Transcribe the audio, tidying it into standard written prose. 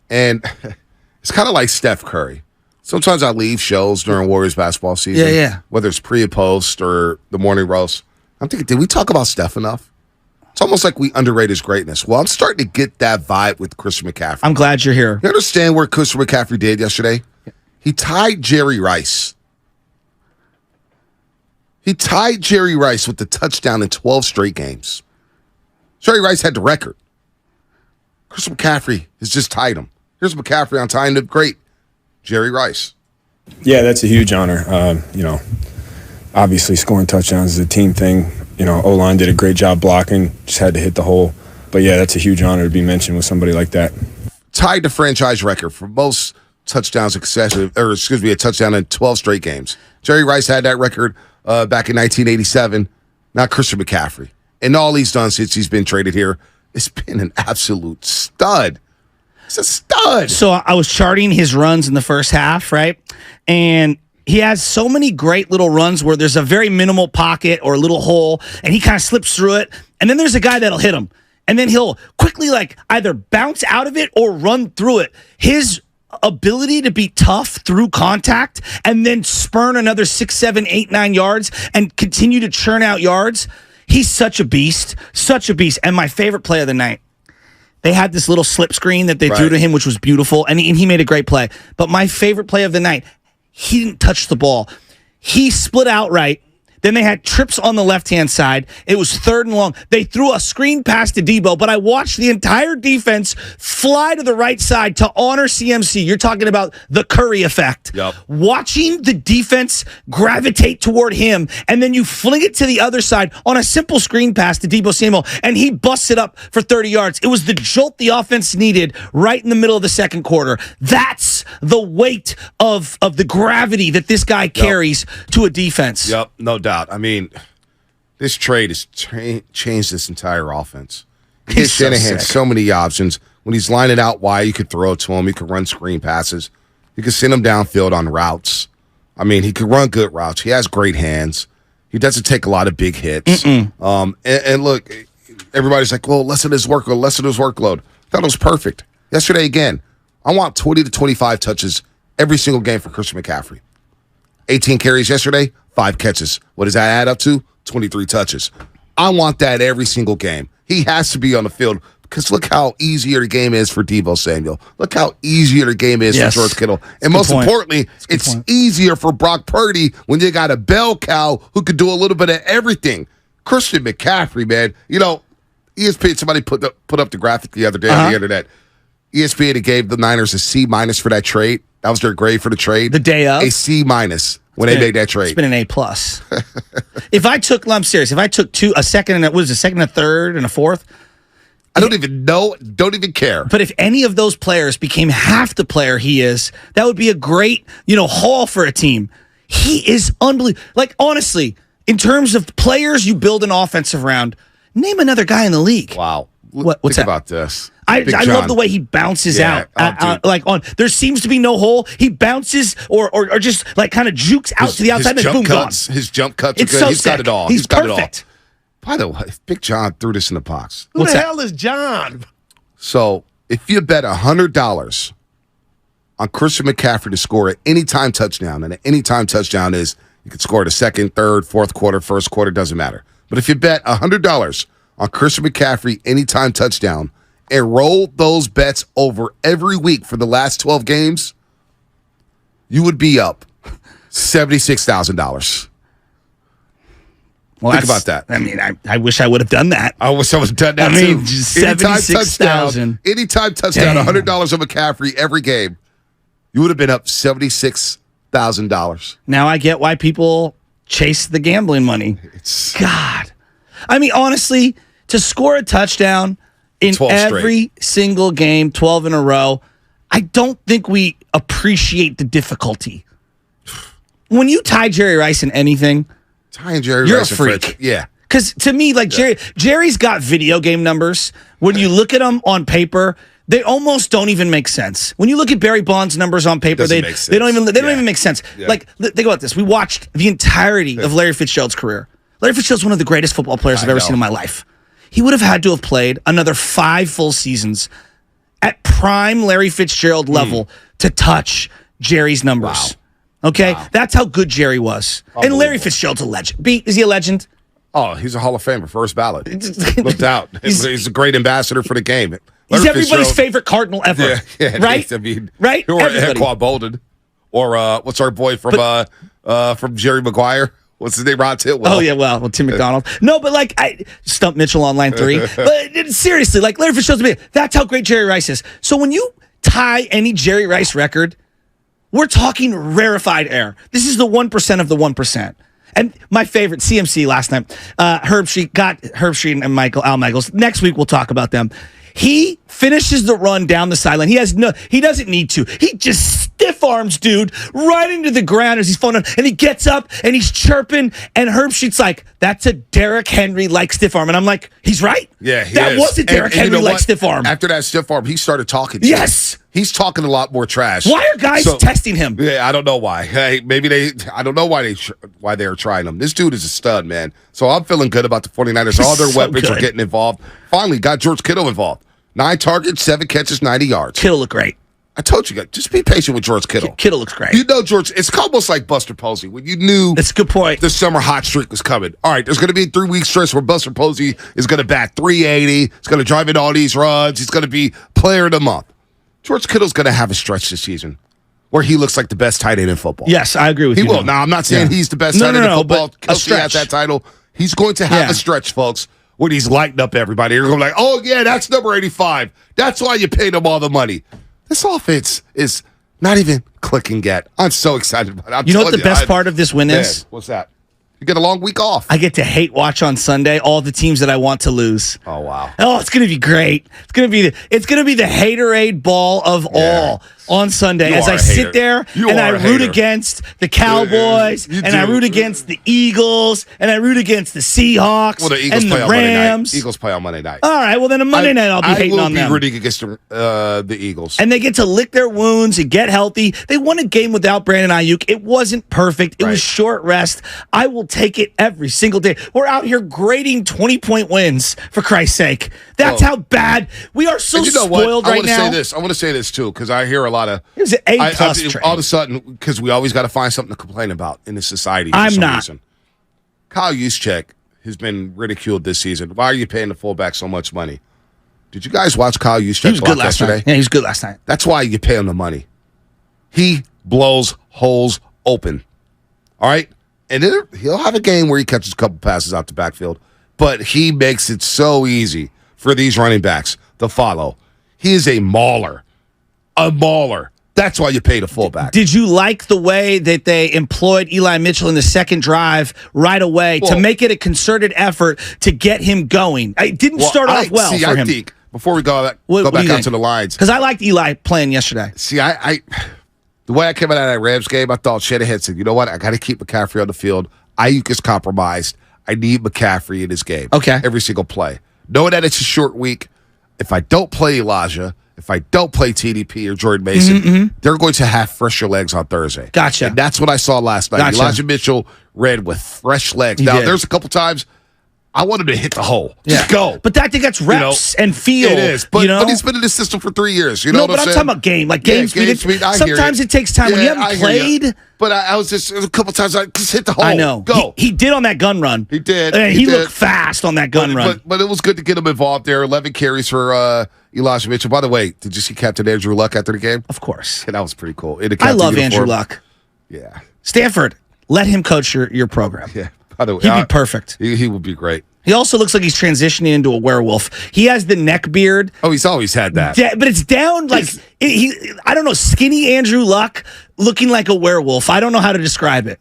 And it's kind of like Steph Curry. Sometimes I leave shows during Warriors basketball season. Yeah. Whether it's pre and post or the morning roast. I'm thinking, did we talk about Steph enough? It's almost like we underrate his greatness. Well, I'm starting to get that vibe with Christian McCaffrey. I'm glad you're here. You understand what Christian McCaffrey did yesterday? He tied Jerry Rice. He tied Jerry Rice with the touchdown in 12 straight games. Jerry Rice had the record. Christian McCaffrey has just tied him. Here's McCaffrey on tying the great Jerry Rice. Yeah, that's a huge honor. Obviously scoring touchdowns is a team thing. O-line did a great job blocking, just had to hit the hole. But yeah, that's a huge honor to be mentioned with somebody like that. Tied the franchise record for most touchdowns a touchdown in 12 straight games. Jerry Rice had that record back in 1987. Not Christian McCaffrey. And all he's done since he's been traded here, it's been an absolute stud. It's a stud. So I was charting his runs in the first half, right? And he has so many great little runs where there's a very minimal pocket or a little hole, and he kind of slips through it. And then there's a guy that'll hit him. And then he'll quickly either bounce out of it or run through it. His ability to be tough through contact and then spurn another 6, 7, 8, 9 yards and continue to churn out yards. He's such a beast, such a beast. And my favorite play of the night, they had this little slip screen that they threw to him, which was beautiful, and he made a great play. But my favorite play of the night, he didn't touch the ball. He split out right. Then they had trips on the left-hand side. It was 3rd and long. They threw a screen pass to Debo, but I watched the entire defense fly to the right side to honor CMC. You're talking about the Curry effect. Yep. Watching the defense gravitate toward him, and then you fling it to the other side on a simple screen pass to Debo Samuel, and he busts it up for 30 yards. It was the jolt the offense needed right in the middle of the second quarter. That's the weight of the gravity that this guy carries to a defense. Yep, no doubt. I mean, this trade has changed this entire offense. He gives Shanahan so many options. When he's lining out wide, you could throw it to him. You could run screen passes. You could send him downfield on routes. I mean, he could run good routes. He has great hands. He doesn't take a lot of big hits. And look, everybody's like, well, lessen his workload. I thought it was perfect. Yesterday, again, I want 20 to 25 touches every single game for Christian McCaffrey. 18 carries yesterday, 5 catches. What does that add up to? 23 touches. I want that every single game. He has to be on the field because look how easier the game is for Debo Samuel. Look how easier the game is for George Kittle. And most importantly, it's easier for Brock Purdy when you got a bell cow who could do a little bit of everything. Christian McCaffrey, man. ESPN, somebody put up the graphic the other day on the internet. ESPN gave the Niners a C- for that trade. That was their grade for the trade. The day of? A C- when they made that trade. It's been an A+. I'm serious. If I took a second and a third and a fourth, I don't even know, don't even care. But if any of those players became half the player he is, that would be a great, haul for a team. He is unbelievable. Honestly, in terms of players you build an offensive around, name another guy in the league. Wow. What's Think that? about this. I love the way he bounces out. There seems to be no hole. He bounces or just kind of jukes out to the outside and boom, gone. His jump cuts are good. So He's got it all. He's got perfect. it all. By the way, Big John threw this in the box. Who the hell is John? So if you bet $100 on Christian McCaffrey to score an anytime touchdown, and an anytime touchdown is you can score the second, third, fourth quarter, first quarter, doesn't matter. But if you bet $100 on Christian McCaffrey anytime touchdown and roll those bets over every week for the last 12 games, you would be up $76,000. Well, think about that. I mean, I wish I would have done that. I wish I would have done that too. $76,000. Anytime touchdown, $100 on McCaffrey every game, you would have been up $76,000. Now I get why people chase the gambling money. God. I mean, honestly, to score a touchdown in every single game, 12 in a row, I don't think we appreciate the difficulty. When you tie Jerry Rice in anything, you're a freak. Yeah. Because to me, Jerry's got video game numbers. When you look at them on paper, they almost don't even make sense. When you look at Barry Bonds' numbers on paper, they don't even make sense. Yeah. Think about this. We watched the entirety of Larry Fitzgerald's career. Larry Fitzgerald's one of the greatest football players I've ever seen in my life. He would have had to have played another 5 full seasons at prime Larry Fitzgerald level to touch Jerry's numbers. Wow. Okay? Wow. That's how good Jerry was. And Larry Fitzgerald's a legend. Is he a legend? Oh, he's a Hall of Famer, first ballot. No doubt. He's a great ambassador for the game. He's everybody's favorite Cardinal ever. Yeah, right? I mean, right? Or Anquan Bolden. Or what's our boy from Jerry Maguire? What's his name? Ron Titwell. Oh, yeah, well, Tim McDonald. No, but like, I Stump Mitchell on line 3. But seriously, like Larry Fitzgerald's me. That's how great Jerry Rice is. So when you tie any Jerry Rice record, we're talking rarefied air. This is the 1% of the 1%. And my favorite, CMC last night, Herb Street and Al Michaels. Next week, we'll talk about them. He finishes the run down the sideline. He doesn't need to. He just stiff arms dude right into the ground as he's falling down, and he gets up and he's chirping. And Herb Street's like, "That's a Derrick Henry like stiff arm," and I'm like, "He's right. Yeah, that was a Derrick Henry like stiff arm." After that stiff arm, he started talking. Yes, he's talking a lot more trash. Why are guys testing him? Yeah, I don't know why. Hey, I don't know why they are trying him. This dude is a stud, man. So I'm feeling good about the 49ers. All their weapons are getting involved. Finally, got George Kittle involved. 9 targets, 7 catches, 90 yards. Kittle looked great. I told you guys, just be patient with George Kittle. Kittle looks great. You know, George, it's almost like Buster Posey when you knew that's a good point. The summer hot streak was coming. All right, there's going to be a 3-week stretch where Buster Posey is going to bat 380. He's going to drive in all these runs. He's going to be player of the month. George Kittle's going to have a stretch this season where he looks like the best tight end in football. Yes, I agree with you. He will. Now, I'm not saying he's the best tight end in football. Kelsey has that title. He's going to have a stretch, folks, when he's lighting up everybody. You're going to be like, oh, yeah, that's number 85. That's why you paid him all the money. This offense is not even clicking yet. I'm so excited about it. You know what the best part of this win is? What's that? You get a long week off. I get to hate watch on Sunday all the teams that I want to lose. Oh, wow. Oh, it's going to be great. It's going to be the haterade ball of all on Sunday as I sit there and I root against the Cowboys and I root against the Eagles and I root against the Seahawks and the Rams. Eagles play on Monday night. All right, well then on Monday night I'll be hating on them. I will be rooting against the Eagles. And they get to lick their wounds and get healthy. They won a game without Brandon Ayuk. It wasn't perfect. It was short rest. I will take it every single day. We're out here grading 20-point wins, for Christ's sake. That's how bad we are. So spoiled right now. I want to say this too, because I hear a lot of it was an A+ all of a sudden, because we always got to find something to complain about in this society. I'm not. Reason. Kyle Juszczyk has been ridiculed this season. Why are you paying the fullback so much money? Did you guys watch Kyle Juszczyk? He was good last night. Yeah, he was good last night. That's why you pay him the money. He blows holes open. All right? And he'll have a game where he catches a couple passes out the backfield, but he makes it so easy for these running backs to follow. He is a mauler. A mauler. That's why you pay the fullback. Did you like the way that they employed Eli Mitchell in the second drive right away to make it a concerted effort to get him going? It didn't start off well for him. Think, before we go back out to the lines. Because I liked Eli playing yesterday. See, the way I came out of that Rams game, I thought Shanahan said, you know what? I got to keep McCaffrey on the field. Ayuk is compromised. I need McCaffrey in this game. Okay. Every single play. Knowing that it's a short week, if I don't play Elijah, if I don't play TDP or Jordan Mason, they're going to have fresher legs on Thursday. Gotcha. And that's what I saw last night. Gotcha. Elijah Mitchell ran with fresh legs. Now, there's a couple times I wanted to hit the hole. Just go. But that thing gets reps and feel. It is. But, but he's been in this system for 3 years. You know what I'm saying? I'm talking about game. Like game speed. Sometimes it takes time. When you haven't played. But I was just, a couple times, I just hit the hole. I know. Go. He did on that gun run. He did. And he looked fast on that gun run. But it was good to get him involved there. 11 carries for Elijah Mitchell. By the way, did you see Captain Andrew Luck after the game? Of course. Yeah, that was pretty cool. I love Andrew Luck. Yeah. Stanford, let him coach your program. Yeah. By the way, he'd be perfect. He would be great. He also looks like he's transitioning into a werewolf. He has the neck beard. Oh, he's always had that. But it's down like, I don't know, skinny Andrew Luck looking like a werewolf. I don't know how to describe it.